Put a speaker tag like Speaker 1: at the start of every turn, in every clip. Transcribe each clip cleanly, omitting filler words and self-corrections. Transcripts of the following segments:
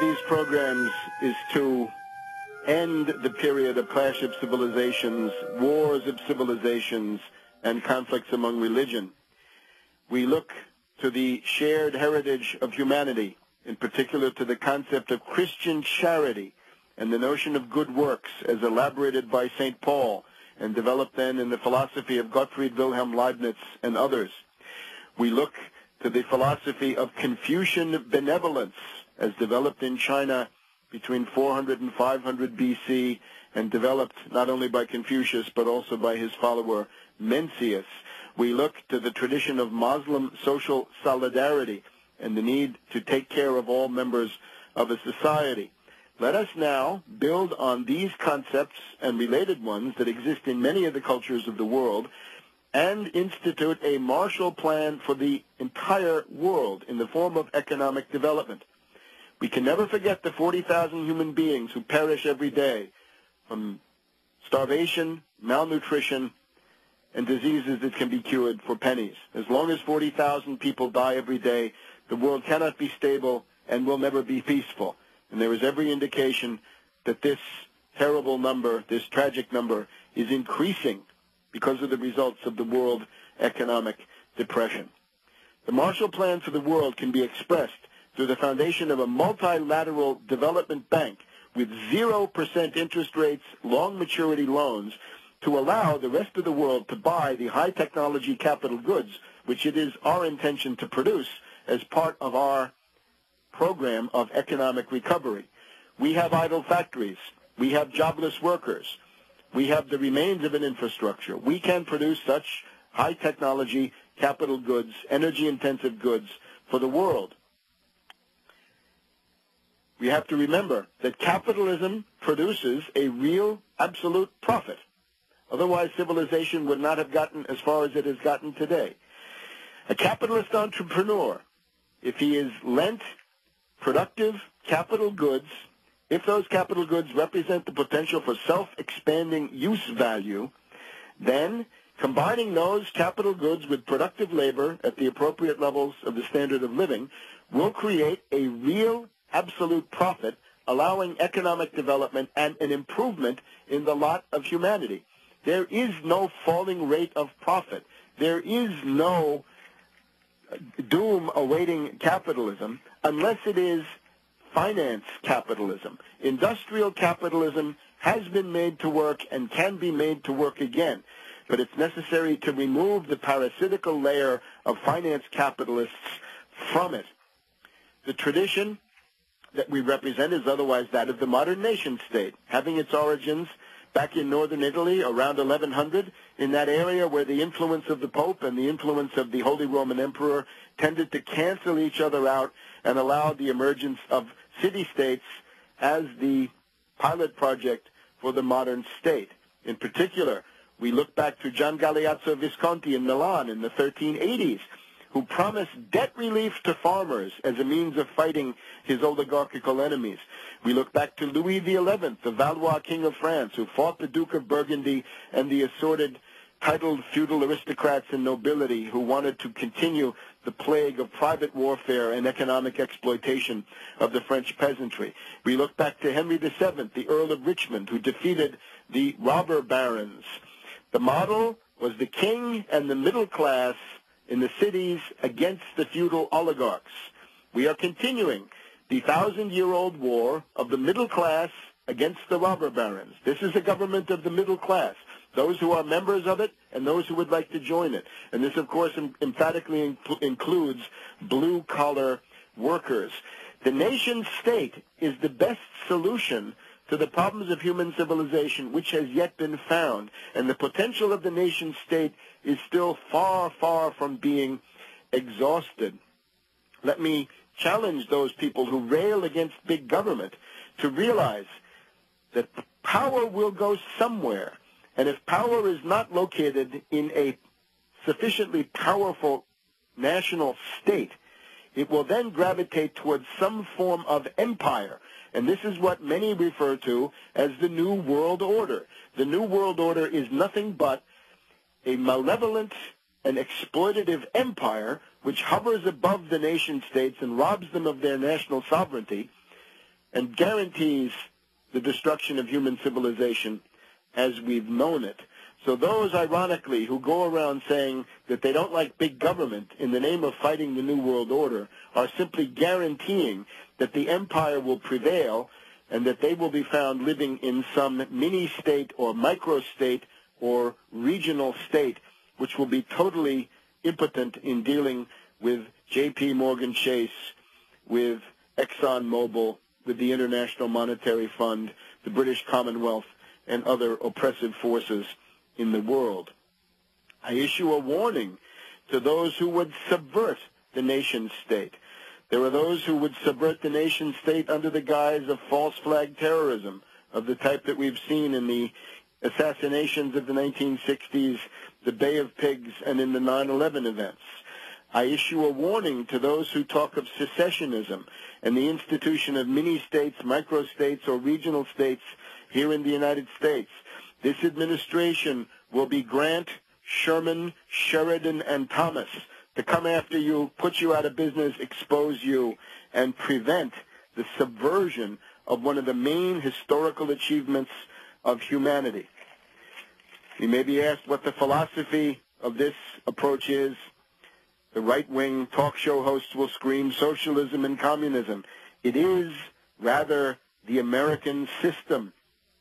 Speaker 1: these programs is to end the period of clash of civilizations, wars of civilizations, and conflicts among religion. We look to the shared heritage of humanity, in particular to the concept of Christian charity and the notion of good works as elaborated by St. Paul and developed then in the philosophy of Gottfried Wilhelm Leibniz and others. We look to the philosophy of Confucian benevolence as developed in China between 400 and 500 BC and developed not only by Confucius but also by his follower Mencius. We look to the tradition of Muslim social solidarity and the need to take care of all members of a society. Let us now build on these concepts and related ones that exist in many of the cultures of the world and institute a Marshall Plan for the entire world in the form of economic development. We can never forget the 40,000 human beings who perish every day from starvation, malnutrition, and diseases that can be cured for pennies. As long as 40,000 people die every day, the world cannot be stable and will never be peaceful. And there is every indication that this terrible number, this tragic number, is increasing because of the results of the world economic depression. The Marshall Plan for the world can be expressed through the foundation of a multilateral development bank with 0% interest rates, long maturity loans, to allow the rest of the world to buy the high technology capital goods, which it is our intention to produce as part of our program of economic recovery. We have idle factories. We have jobless workers. We have the remains of an infrastructure. We can produce such high technology capital goods, energy intensive goods for the world. We have to remember that capitalism produces a real absolute profit. Otherwise, civilization would not have gotten as far as it has gotten today. A capitalist entrepreneur, if he is lent productive capital goods, if those capital goods represent the potential for self-expanding use value, then combining those capital goods with productive labor at the appropriate levels of the standard of living will create a real absolute profit, allowing economic development and an improvement in the lot of humanity. There is no falling rate of profit. There is no doom awaiting capitalism unless it is finance capitalism. Industrial capitalism has been made to work and can be made to work again, but it's necessary to remove the parasitical layer of finance capitalists from it. The tradition that we represent is otherwise that of the modern nation state, having its origins back in northern Italy around 1100, in that area where the influence of the Pope and the influence of the Holy Roman Emperor tended to cancel each other out and allow the emergence of city-states as the pilot project for the modern state. In particular, we look back to Gian Galeazzo Visconti in Milan in the 1380s, who promised debt relief to farmers as a means of fighting his oligarchical enemies. We look back to Louis XI, the Valois King of France, who fought the Duke of Burgundy and the assorted titled feudal aristocrats and nobility who wanted to continue the plague of private warfare and economic exploitation of the French peasantry. We look back to Henry VII, the Earl of Richmond, who defeated the robber barons. The model was the king and the middle class in the cities against the feudal oligarchs. We are continuing the 1,000-year-old war of the middle class against the robber barons. This is a government of the middle class, those who are members of it and those who would like to join it. And this, of course, emphatically includes blue-collar workers. The nation-state is the best solution to the problems of human civilization which has yet been found. And the potential of the nation-state is still far, far from being exhausted. Let me challenge those people who rail against big government to realize that power will go somewhere. And if power is not located in a sufficiently powerful national state, it will then gravitate towards some form of empire. And this is what many refer to as the New World Order. The New World Order is nothing but a malevolent and exploitative empire which hovers above the nation states and robs them of their national sovereignty, and guarantees the destruction of human civilization as we've known it. So those, ironically, who go around saying that they don't like big government in the name of fighting the New World Order are simply guaranteeing that the empire will prevail and that they will be found living in some mini-state or micro-state or regional state, which will be totally impotent in dealing with J.P. Morgan Chase, with ExxonMobil, with the International Monetary Fund, the British Commonwealth, and other oppressive forces in the world. I issue a warning to those who would subvert the nation state. There are those who would subvert the nation state under the guise of false flag terrorism of the type that we've seen in the assassinations of the 1960s, the Bay of Pigs, and in the 9/11 events. I issue a warning to those who talk of secessionism and the institution of mini-states, micro-states, or regional states here in the United States. This administration will be Grant, Sherman, Sheridan, and Thomas to come after you, put you out of business, expose you, and prevent the subversion of one of the main historical achievements of humanity. You may be asked what the philosophy of this approach is. The right-wing talk show hosts will scream socialism and communism. It is rather the American system,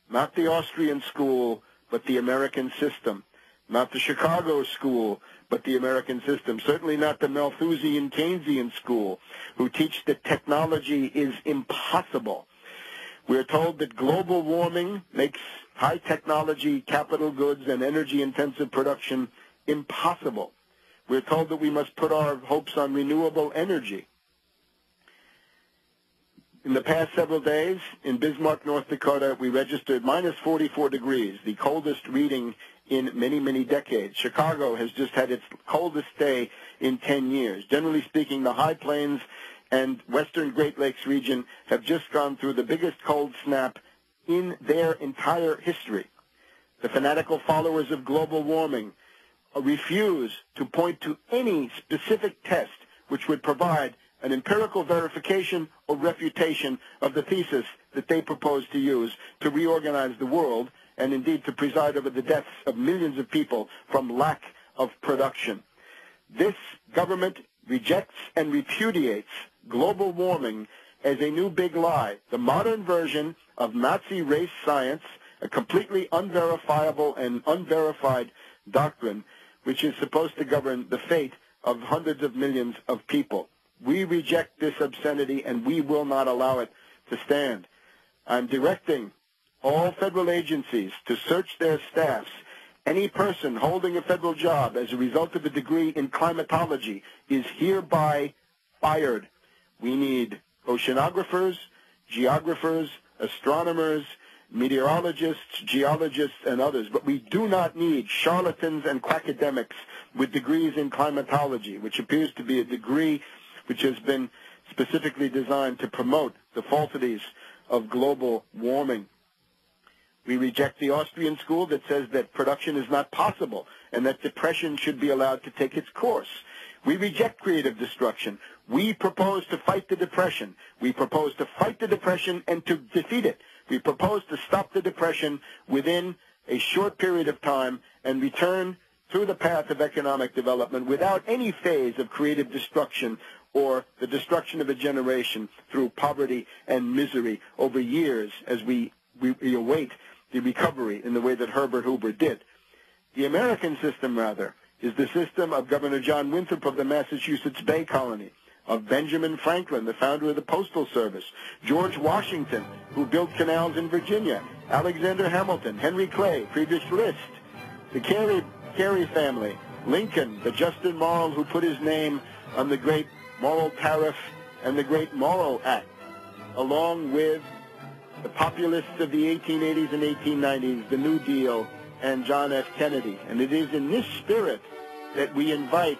Speaker 1: not the Austrian school, but the American system, not the Chicago school, but the American system, certainly not the Malthusian Keynesian school, who teach that technology is impossible. We're told that global warming makes high technology, capital goods, and energy-intensive production impossible. We're told that we must put our hopes on renewable energy. In the past several days, in Bismarck, North Dakota, we registered minus 44 degrees, the coldest reading in many, many decades. Chicago has just had its coldest day in 10 years. Generally speaking, the high plains and western Great Lakes region have just gone through the biggest cold snap in their entire history. The fanatical followers of global warming refuse to point to any specific test which would provide an empirical verification or refutation of the thesis that they propose to use to reorganize the world and indeed to preside over the deaths of millions of people from lack of production. This government rejects and repudiates global warming as a new big lie, the modern version of Nazi race science, a completely unverifiable and unverified doctrine which is supposed to govern the fate of hundreds of millions of people. We reject this obscenity, and we will not allow it to stand. I'm directing all federal agencies to search their staffs. Any person holding a federal job as a result of a degree in climatology is hereby fired. We need oceanographers, geographers, astronomers, meteorologists, geologists, and others, but we do not need charlatans and quackademics with degrees in climatology, which appears to be a degree which has been specifically designed to promote the falsities of global warming. We reject the Austrian school that says that production is not possible and that depression should be allowed to take its course. We reject creative destruction. We propose to fight the depression. We propose to fight the depression and to defeat it. We propose to stop the depression within a short period of time and return through the path of economic development without any phase of creative destruction or the destruction of a generation through poverty and misery over years as we await the recovery in the way that Herbert Hoover did. The American system, rather, is the system of Governor John Winthrop of the Massachusetts Bay Colony, of Benjamin Franklin, the founder of the Postal Service, George Washington, who built canals in Virginia, Alexander Hamilton, Henry Clay, Friedrich List, the Carey family, Lincoln, the Justin Morrill who put his name on the Great Morrill Tariff and the Great Morrill Act, along with the populists of the 1880s and 1890s, the New Deal, and John F. Kennedy. And it is in this spirit that we invite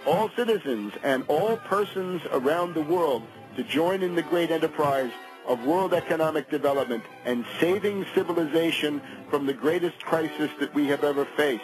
Speaker 1: all citizens and all persons around the world to join in the great enterprise of world economic development and saving civilization from the greatest crisis that we have ever faced.